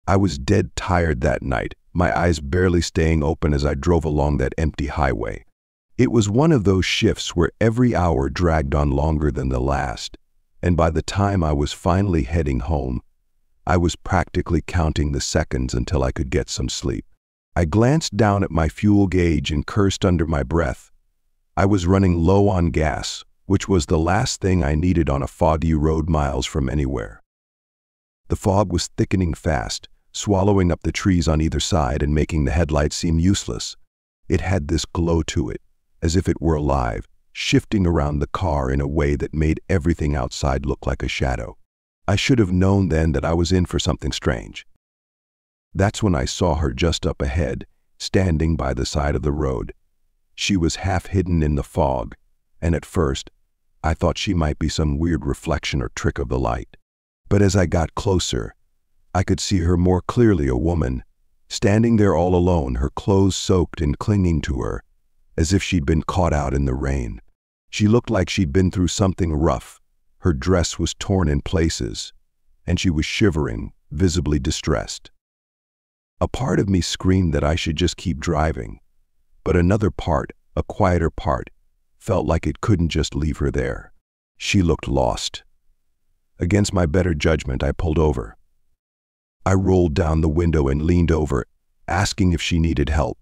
I was dead tired that night, my eyes barely staying open as I drove along that empty highway. It was one of those shifts where every hour dragged on longer than the last, and by the time I was finally heading home, I was practically counting the seconds until I could get some sleep. I glanced down at my fuel gauge and cursed under my breath. I was running low on gas, which was the last thing I needed on a foggy road miles from anywhere. The fog was thickening fast, swallowing up the trees on either side and making the headlights seem useless. It had this glow to it, as if it were alive, shifting around the car in a way that made everything outside look like a shadow. I should have known then that I was in for something strange. That's when I saw her just up ahead, standing by the side of the road. She was half hidden in the fog, and at first, I thought she might be some weird reflection or trick of the light. But as I got closer, I could see her more clearly, a woman, standing there all alone, her clothes soaked and clinging to her, as if she'd been caught out in the rain. She looked like she'd been through something rough. Her dress was torn in places, and she was shivering, visibly distressed. A part of me screamed that I should just keep driving, but another part, a quieter part, felt like it couldn't just leave her there. She looked lost. Against my better judgment, I pulled over. I rolled down the window and leaned over, asking if she needed help.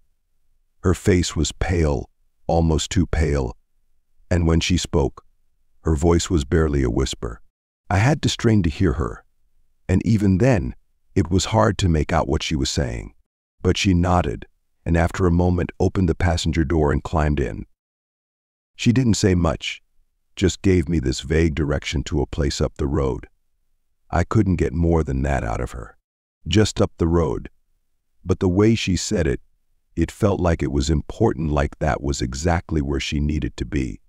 Her face was pale, almost too pale, and when she spoke, her voice was barely a whisper. I had to strain to hear her, and even then, it was hard to make out what she was saying. But she nodded, and after a moment opened the passenger door and climbed in. She didn't say much, just gave me this vague direction to a place up the road. I couldn't get more than that out of her. Just up the road. But the way she said it, it felt like it was important, like that was exactly where she needed to be,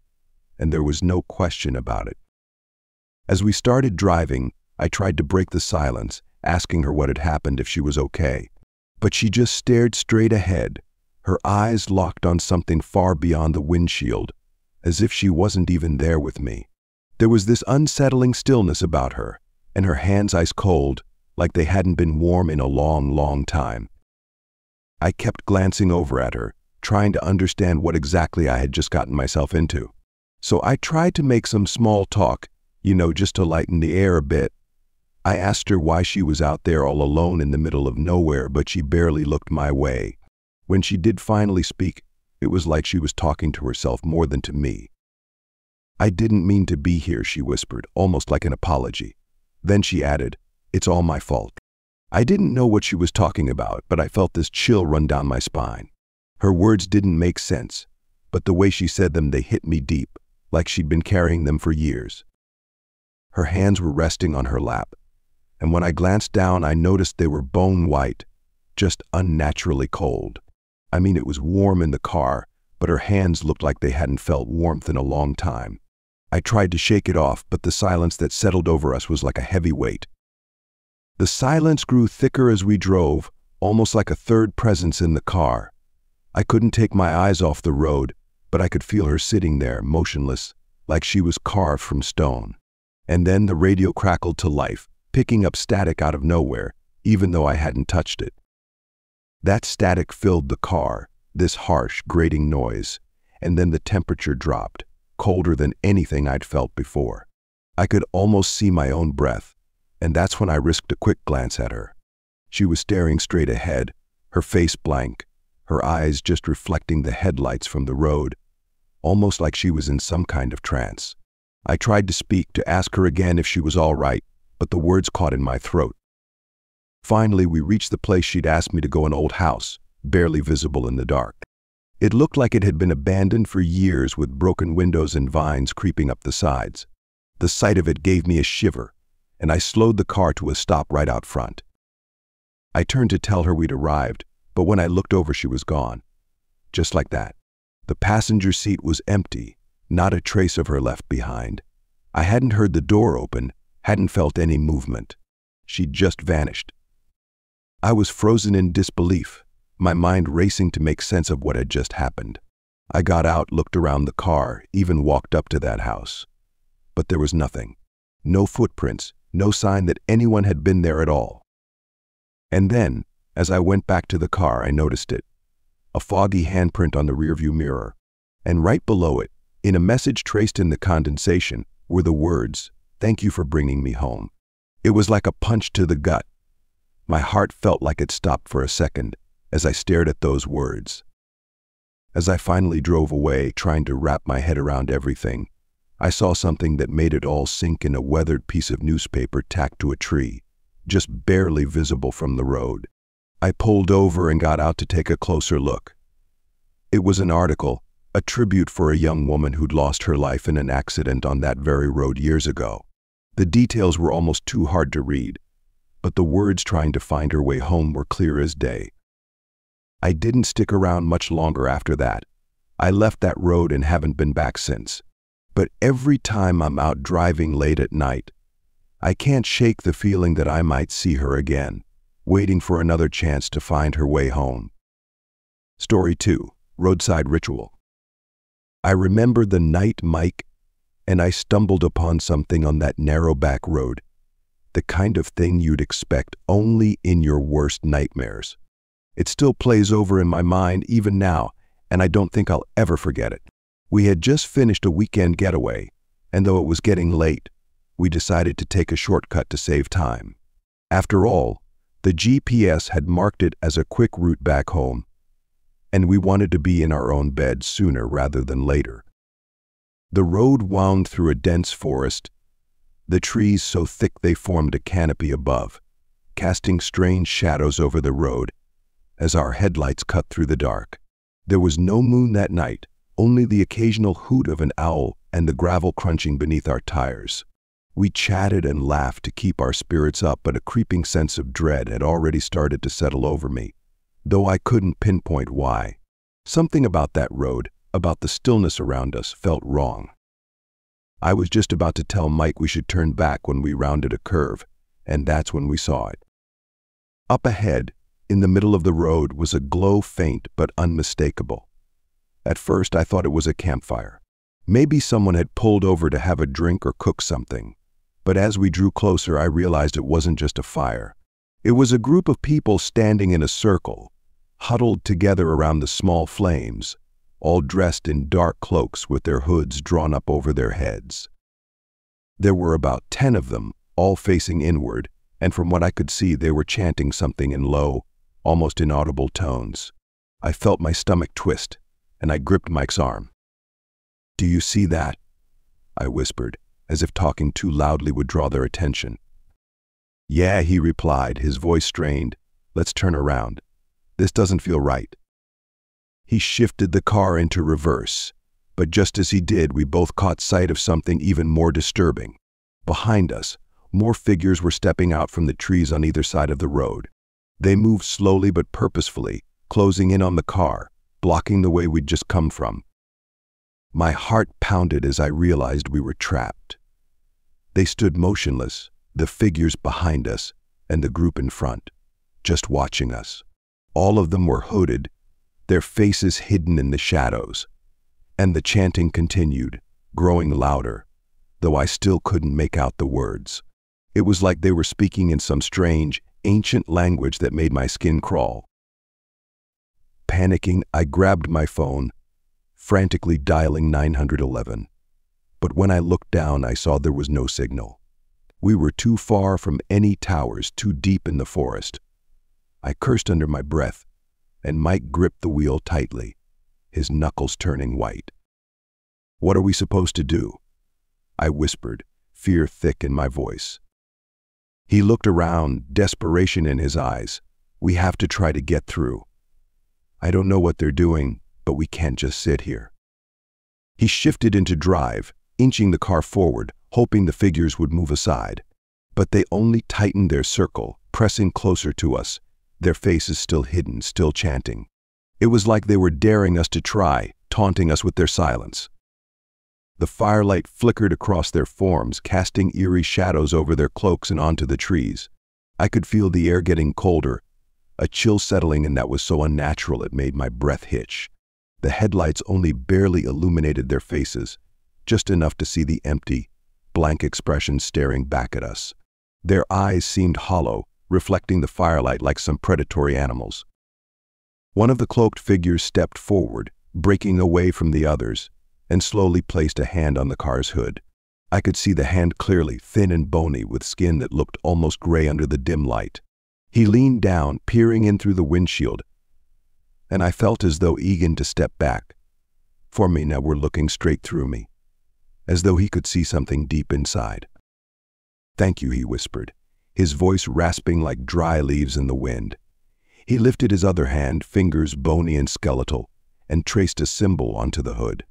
and there was no question about it. As we started driving, I tried to break the silence, asking her what had happened, if she was okay. But she just stared straight ahead, her eyes locked on something far beyond the windshield, as if she wasn't even there with me. There was this unsettling stillness about her, and her hands ice cold, like they hadn't been warm in a long, long time. I kept glancing over at her, trying to understand what exactly I had just gotten myself into. So I tried to make some small talk, just to lighten the air a bit. I asked her why she was out there all alone in the middle of nowhere, but she barely looked my way. When she did finally speak, it was like she was talking to herself more than to me. "I didn't mean to be here," she whispered, almost like an apology. Then she added, "It's all my fault." I didn't know what she was talking about, but I felt this chill run down my spine. Her words didn't make sense, but the way she said them, they hit me deep, like she'd been carrying them for years. Her hands were resting on her lap, and when I glanced down, I noticed they were bone white, just unnaturally cold. I mean, it was warm in the car, but her hands looked like they hadn't felt warmth in a long time. I tried to shake it off, but the silence that settled over us was like a heavy weight. The silence grew thicker as we drove, almost like a third presence in the car. I couldn't take my eyes off the road, but I could feel her sitting there, motionless, like she was carved from stone. And then the radio crackled to life, picking up static out of nowhere, even though I hadn't touched it. That static filled the car, this harsh, grating noise, and then the temperature dropped, colder than anything I'd felt before. I could almost see my own breath, and that's when I risked a quick glance at her. She was staring straight ahead, her face blank, her eyes just reflecting the headlights from the road, almost like she was in some kind of trance. I tried to speak, to ask her again if she was all right, but the words caught in my throat. Finally, we reached the place she'd asked me to go, an old house, barely visible in the dark. It looked like it had been abandoned for years, with broken windows and vines creeping up the sides. The sight of it gave me a shiver, and I slowed the car to a stop right out front. I turned to tell her we'd arrived, but when I looked over, she was gone. Just like that. The passenger seat was empty, not a trace of her left behind. I hadn't heard the door open, hadn't felt any movement. She'd just vanished. I was frozen in disbelief, my mind racing to make sense of what had just happened. I got out, looked around the car, even walked up to that house. But there was nothing. No footprints, no sign that anyone had been there at all. And then, as I went back to the car, I noticed it. A foggy handprint on the rearview mirror. And right below it, in a message traced in the condensation, were the words, "Thank you for bringing me home." It was like a punch to the gut. My heart felt like it stopped for a second as I stared at those words. As I finally drove away, trying to wrap my head around everything, I saw something that made it all sink in: a weathered piece of newspaper tacked to a tree, just barely visible from the road. I pulled over and got out to take a closer look. It was an article, a tribute for a young woman who'd lost her life in an accident on that very road years ago. The details were almost too hard to read, but the words trying to find her way home were clear as day. I didn't stick around much longer after that. I left that road and haven't been back since. But every time I'm out driving late at night, I can't shake the feeling that I might see her again, waiting for another chance to find her way home. Story 2. Roadside Ritual. I remember the night Mike and I stumbled upon something on that narrow back road, the kind of thing you'd expect only in your worst nightmares. It still plays over in my mind even now, and I don't think I'll ever forget it. We had just finished a weekend getaway, and though it was getting late, we decided to take a shortcut to save time. After all, the GPS had marked it as a quick route back home, and we wanted to be in our own bed sooner rather than later. The road wound through a dense forest, the trees so thick they formed a canopy above, casting strange shadows over the road as our headlights cut through the dark. There was no moon that night, only the occasional hoot of an owl and the gravel crunching beneath our tires. We chatted and laughed to keep our spirits up, but a creeping sense of dread had already started to settle over me, though I couldn't pinpoint why. Something about that road, about the stillness around us, felt wrong. I was just about to tell Mike we should turn back when we rounded a curve, and that's when we saw it. Up ahead, in the middle of the road, was a glow, faint but unmistakable. At first I thought it was a campfire. Maybe someone had pulled over to have a drink or cook something. But as we drew closer, I realized it wasn't just a fire. It was a group of people standing in a circle, huddled together around the small flames, all dressed in dark cloaks with their hoods drawn up over their heads. There were about 10 of them, all facing inward, and from what I could see, they were chanting something in low, almost inaudible tones. I felt my stomach twist, and I gripped Mike's arm. "Do you see that?" I whispered, as if talking too loudly would draw their attention. "Yeah," he replied, his voice strained. "Let's turn around. This doesn't feel right." He shifted the car into reverse, but just as he did, we both caught sight of something even more disturbing. Behind us, more figures were stepping out from the trees on either side of the road. They moved slowly but purposefully, closing in on the car, blocking the way we'd just come from. My heart pounded as I realized we were trapped. They stood motionless, the figures behind us and the group in front, just watching us. All of them were hooded, their faces hidden in the shadows, and the chanting continued, growing louder, though I still couldn't make out the words. It was like they were speaking in some strange, ancient language that made my skin crawl. Panicking, I grabbed my phone, frantically dialing 911. But when I looked down, I saw there was no signal. We were too far from any towers, too deep in the forest. I cursed under my breath, and Mike gripped the wheel tightly, his knuckles turning white. "What are we supposed to do?" I whispered, fear thick in my voice. He looked around, desperation in his eyes. "We have to try to get through. I don't know what they're doing, but we can't just sit here." He shifted into drive, inching the car forward, hoping the figures would move aside. But they only tightened their circle, pressing closer to us, their faces still hidden, still chanting. It was like they were daring us to try, taunting us with their silence. The firelight flickered across their forms, casting eerie shadows over their cloaks and onto the trees. I could feel the air getting colder, a chill settling in that was so unnatural it made my breath hitch. The headlights only barely illuminated their faces, just enough to see the empty, blank expression staring back at us. Their eyes seemed hollow, reflecting the firelight like some predatory animals. One of the cloaked figures stepped forward, breaking away from the others, and slowly placed a hand on the car's hood. I could see the hand clearly, thin and bony, with skin that looked almost gray under the dim light. He leaned down, peering in through the windshield, and I felt as though eager to step back. For me now were looking straight through me, as though he could see something deep inside. "Thank you," he whispered, his voice rasping like dry leaves in the wind. He lifted his other hand, fingers bony and skeletal, and traced a symbol onto the hood.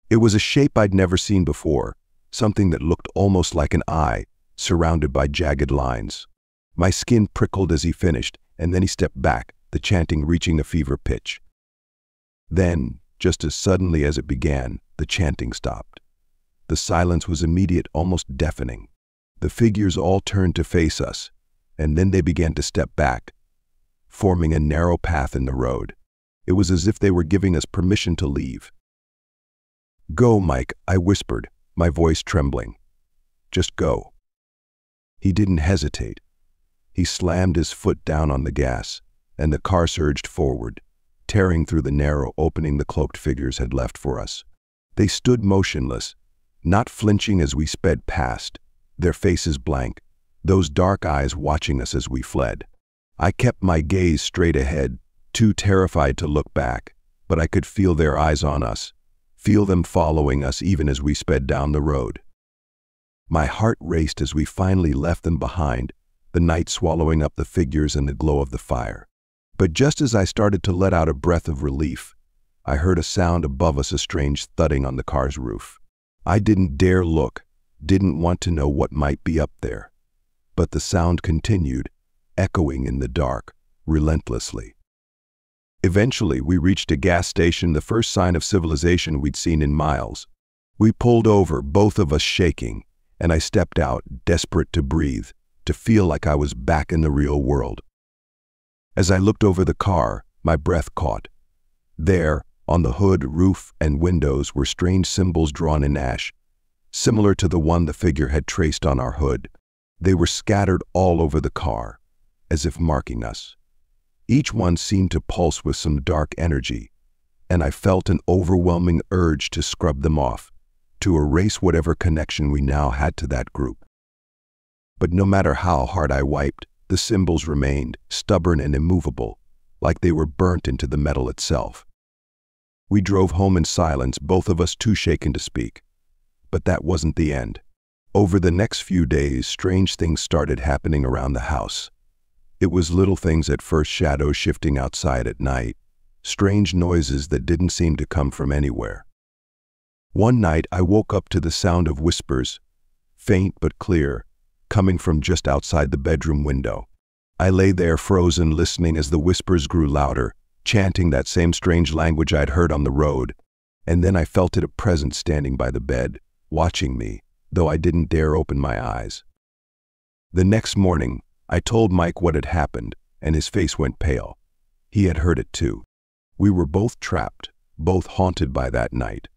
It was a shape I'd never seen before, something that looked almost like an eye, surrounded by jagged lines. My skin prickled as he finished, and then he stepped back, the chanting reaching a fever pitch. Then, just as suddenly as it began, the chanting stopped. The silence was immediate, almost deafening. The figures all turned to face us, and then they began to step back, forming a narrow path in the road. It was as if they were giving us permission to leave. "Go, Mike," I whispered, my voice trembling. "Just go." He didn't hesitate. He slammed his foot down on the gas, and the car surged forward, tearing through the narrow opening the cloaked figures had left for us. They stood motionless, not flinching as we sped past, their faces blank, those dark eyes watching us as we fled. I kept my gaze straight ahead, too terrified to look back, but I could feel their eyes on us, feel them following us even as we sped down the road. My heart raced as we finally left them behind, the night swallowing up the figures and the glow of the fire. But just as I started to let out a breath of relief, I heard a sound above us, a strange thudding on the car's roof. I didn't dare look, didn't want to know what might be up there. But the sound continued, echoing in the dark, relentlessly. Eventually, we reached a gas station, the first sign of civilization we'd seen in miles. We pulled over, both of us shaking, and I stepped out, desperate to breathe, to feel like I was back in the real world. As I looked over the car, my breath caught. There, on the hood, roof, and windows were strange symbols drawn in ash, similar to the one the figure had traced on our hood. They were scattered all over the car, as if marking us. Each one seemed to pulse with some dark energy, and I felt an overwhelming urge to scrub them off, to erase whatever connection we now had to that group. But no matter how hard I wiped, the symbols remained, stubborn and immovable, like they were burnt into the metal itself. We drove home in silence, both of us too shaken to speak. But that wasn't the end. Over the next few days, strange things started happening around the house. It was little things at first, shadows shifting outside at night, strange noises that didn't seem to come from anywhere. One night I woke up to the sound of whispers, faint but clear, coming from just outside the bedroom window. I lay there frozen, listening as the whispers grew louder, chanting that same strange language I'd heard on the road, and then I felt a presence standing by the bed, watching me, though I didn't dare open my eyes. The next morning, I told Mike what had happened, and his face went pale. He had heard it too. We were both trapped, both haunted by that night.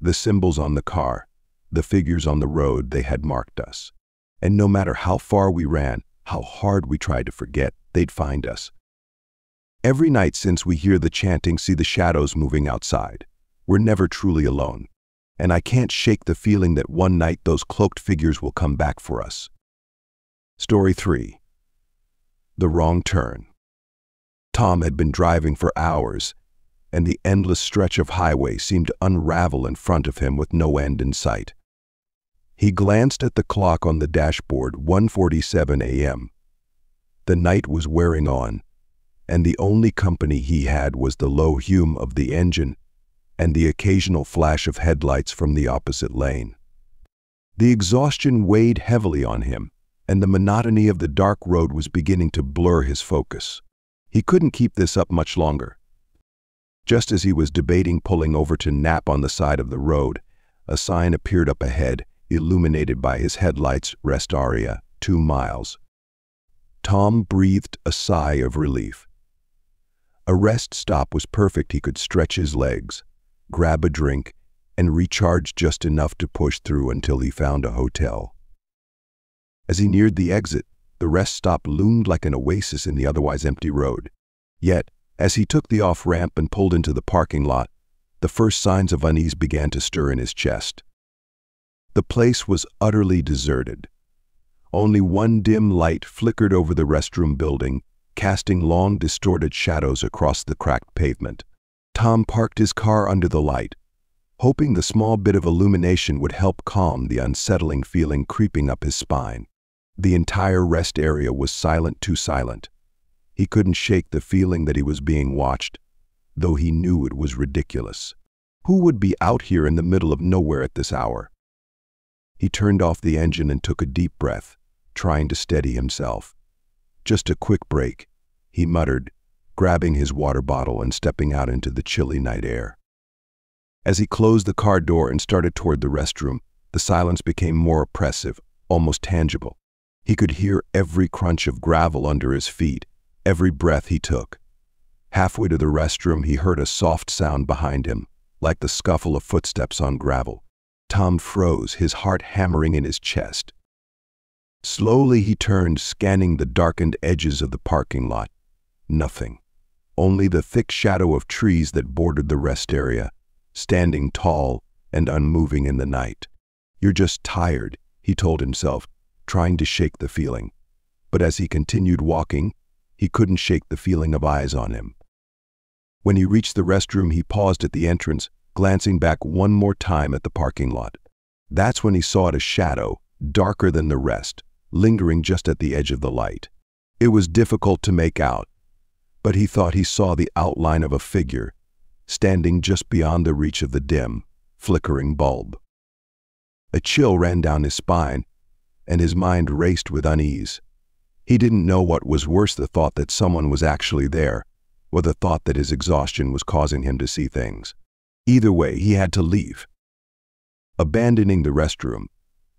The symbols on the car, the figures on the road, they had marked us. And no matter how far we ran, how hard we tried to forget, they'd find us. Every night since we hear the chanting, see the shadows moving outside. We're never truly alone. And I can't shake the feeling that one night those cloaked figures will come back for us. Story 3. The Wrong Turn. Tom had been driving for hours, and the endless stretch of highway seemed to unravel in front of him with no end in sight. He glanced at the clock on the dashboard, 1:47 a.m. The night was wearing on, and the only company he had was the low hum of the engine and the occasional flash of headlights from the opposite lane. The exhaustion weighed heavily on him, and the monotony of the dark road was beginning to blur his focus. He couldn't keep this up much longer. Just as he was debating pulling over to nap on the side of the road, a sign appeared up ahead, illuminated by his headlights, rest area, 2 miles. Tom breathed a sigh of relief. A rest stop was perfect. He could stretch his legs, grab a drink, and recharge just enough to push through until he found a hotel. As he neared the exit, The rest stop loomed like an oasis in the otherwise empty road. Yet, as he took the off-ramp and pulled into the parking lot, the first signs of unease began to stir in his chest. The place was utterly deserted. Only one dim light flickered over the restroom building, casting long, distorted shadows across the cracked pavement. Tom parked his car under the light, hoping the small bit of illumination would help calm the unsettling feeling creeping up his spine. The entire rest area was silent, too silent. He couldn't shake the feeling that he was being watched, though he knew it was ridiculous. Who would be out here in the middle of nowhere at this hour? He turned off the engine and took a deep breath, trying to steady himself. "Just a quick break," he muttered, grabbing his water bottle and stepping out into the chilly night air. As he closed the car door and started toward the restroom, the silence became more oppressive, almost tangible. He could hear every crunch of gravel under his feet, every breath he took. Halfway to the restroom, he heard a soft sound behind him, like the scuffle of footsteps on gravel. Tom froze, his heart hammering in his chest. Slowly he turned, scanning the darkened edges of the parking lot. Nothing. Only the thick shadow of trees that bordered the rest area, standing tall and unmoving in the night. "You're just tired," he told himself, trying to shake the feeling. But as he continued walking, he couldn't shake the feeling of eyes on him. When he reached the restroom, he paused at the entrance, glancing back one more time at the parking lot. That's when he saw a shadow, darker than the rest, lingering just at the edge of the light. It was difficult to make out, but he thought he saw the outline of a figure, standing just beyond the reach of the dim, flickering bulb. A chill ran down his spine, and his mind raced with unease. He didn't know what was worse, the thought that someone was actually there, or the thought that his exhaustion was causing him to see things. Either way, he had to leave. Abandoning the restroom,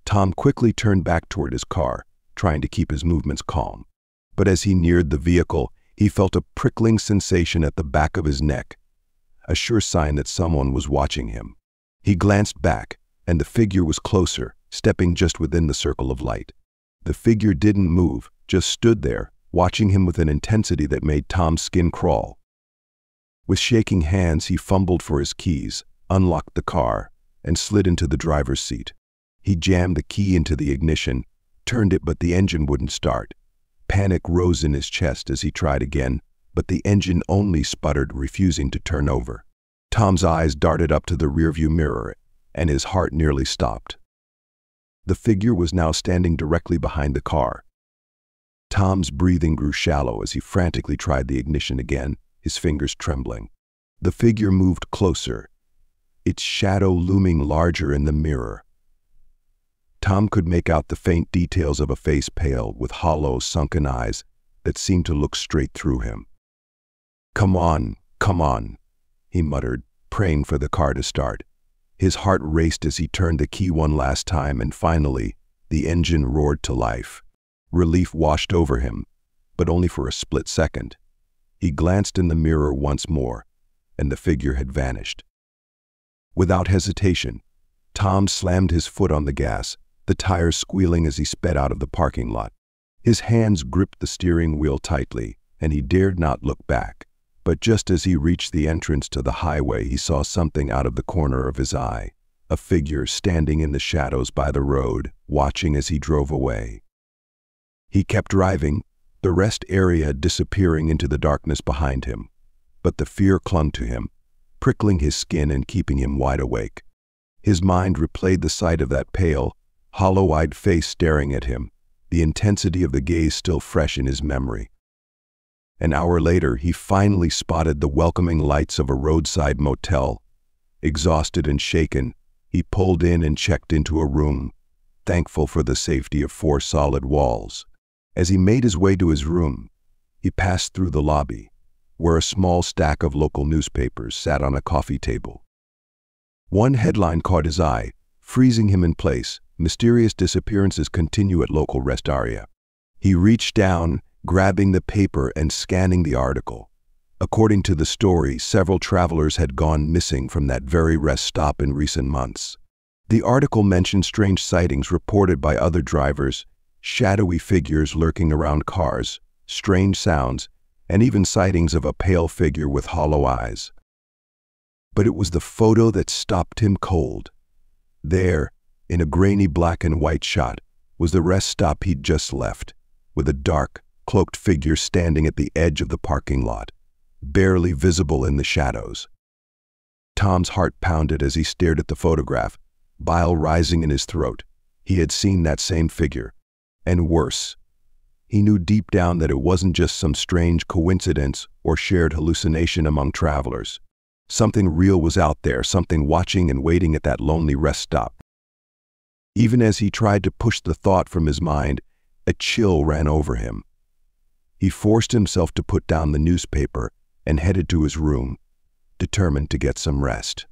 Tom quickly turned back toward his car, trying to keep his movements calm. But as he neared the vehicle, he felt a prickling sensation at the back of his neck, a sure sign that someone was watching him. He glanced back, and the figure was closer, stepping just within the circle of light. The figure didn't move, just stood there, watching him with an intensity that made Tom's skin crawl. With shaking hands, he fumbled for his keys, unlocked the car, and slid into the driver's seat. He jammed the key into the ignition, turned it, but the engine wouldn't start. Panic rose in his chest as he tried again, but the engine only sputtered, refusing to turn over. Tom's eyes darted up to the rearview mirror, and his heart nearly stopped. The figure was now standing directly behind the car. Tom's breathing grew shallow as he frantically tried the ignition again, his fingers trembling. The figure moved closer, its shadow looming larger in the mirror. Tom could make out the faint details of a face pale, with hollow, sunken eyes that seemed to look straight through him. Come on," he muttered, praying for the car to start. His heart raced as he turned the key one last time, and finally, the engine roared to life. Relief washed over him, but only for a split second. He glanced in the mirror once more, and the figure had vanished. Without hesitation, Tom slammed his foot on the gas, the tires squealing as he sped out of the parking lot. His hands gripped the steering wheel tightly, and he dared not look back. But just as he reached the entrance to the highway, he saw something out of the corner of his eye, a figure standing in the shadows by the road, watching as he drove away. He kept driving, the rest area disappearing into the darkness behind him, but the fear clung to him, prickling his skin and keeping him wide awake. His mind replayed the sight of that pale, hollow-eyed face staring at him, the intensity of the gaze still fresh in his memory. An hour later, he finally spotted the welcoming lights of a roadside motel. Exhausted and shaken, he pulled in and checked into a room, thankful for the safety of 4 solid walls. As he made his way to his room, he passed through the lobby, where a small stack of local newspapers sat on a coffee table. One headline caught his eye, freezing him in place: "Mysterious disappearances continue at local rest area." He reached down, grabbing the paper and scanning the article. According to the story, several travelers had gone missing from that very rest stop in recent months. The article mentioned strange sightings reported by other drivers, shadowy figures lurking around cars, strange sounds, and even sightings of a pale figure with hollow eyes. But it was the photo that stopped him cold. There, in a grainy black and white shot, was the rest stop he'd just left, with a dark, cloaked figure standing at the edge of the parking lot, barely visible in the shadows. Tom's heart pounded as he stared at the photograph, bile rising in his throat. He had seen that same figure. And worse, he knew deep down that it wasn't just some strange coincidence or shared hallucination among travelers. Something real was out there, something watching and waiting at that lonely rest stop. Even as he tried to push the thought from his mind, a chill ran over him. He forced himself to put down the newspaper and headed to his room, determined to get some rest.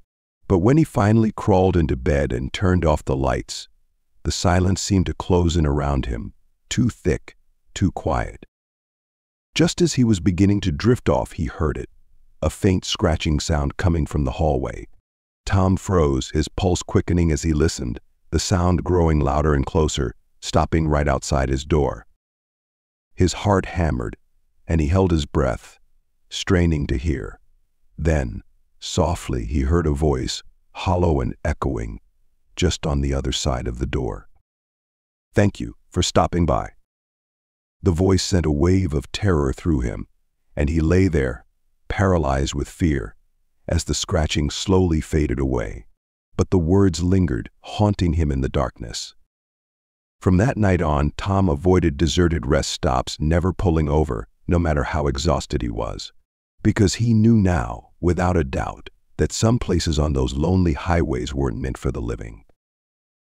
But when he finally crawled into bed and turned off the lights, the silence seemed to close in around him, too thick, too quiet. Just as he was beginning to drift off, he heard it, a faint scratching sound coming from the hallway. Tom froze, his pulse quickening as he listened, the sound growing louder and closer, stopping right outside his door. His heart hammered, and he held his breath, straining to hear. Then, softly, he heard a voice, hollow and echoing, just on the other side of the door. "Thank you for stopping by." The voice sent a wave of terror through him, and he lay there, paralyzed with fear, as the scratching slowly faded away. But the words lingered, haunting him in the darkness. From that night on, Tom avoided deserted rest stops, never pulling over, no matter how exhausted he was. Because he knew now, without a doubt, that some places on those lonely highways weren't meant for the living.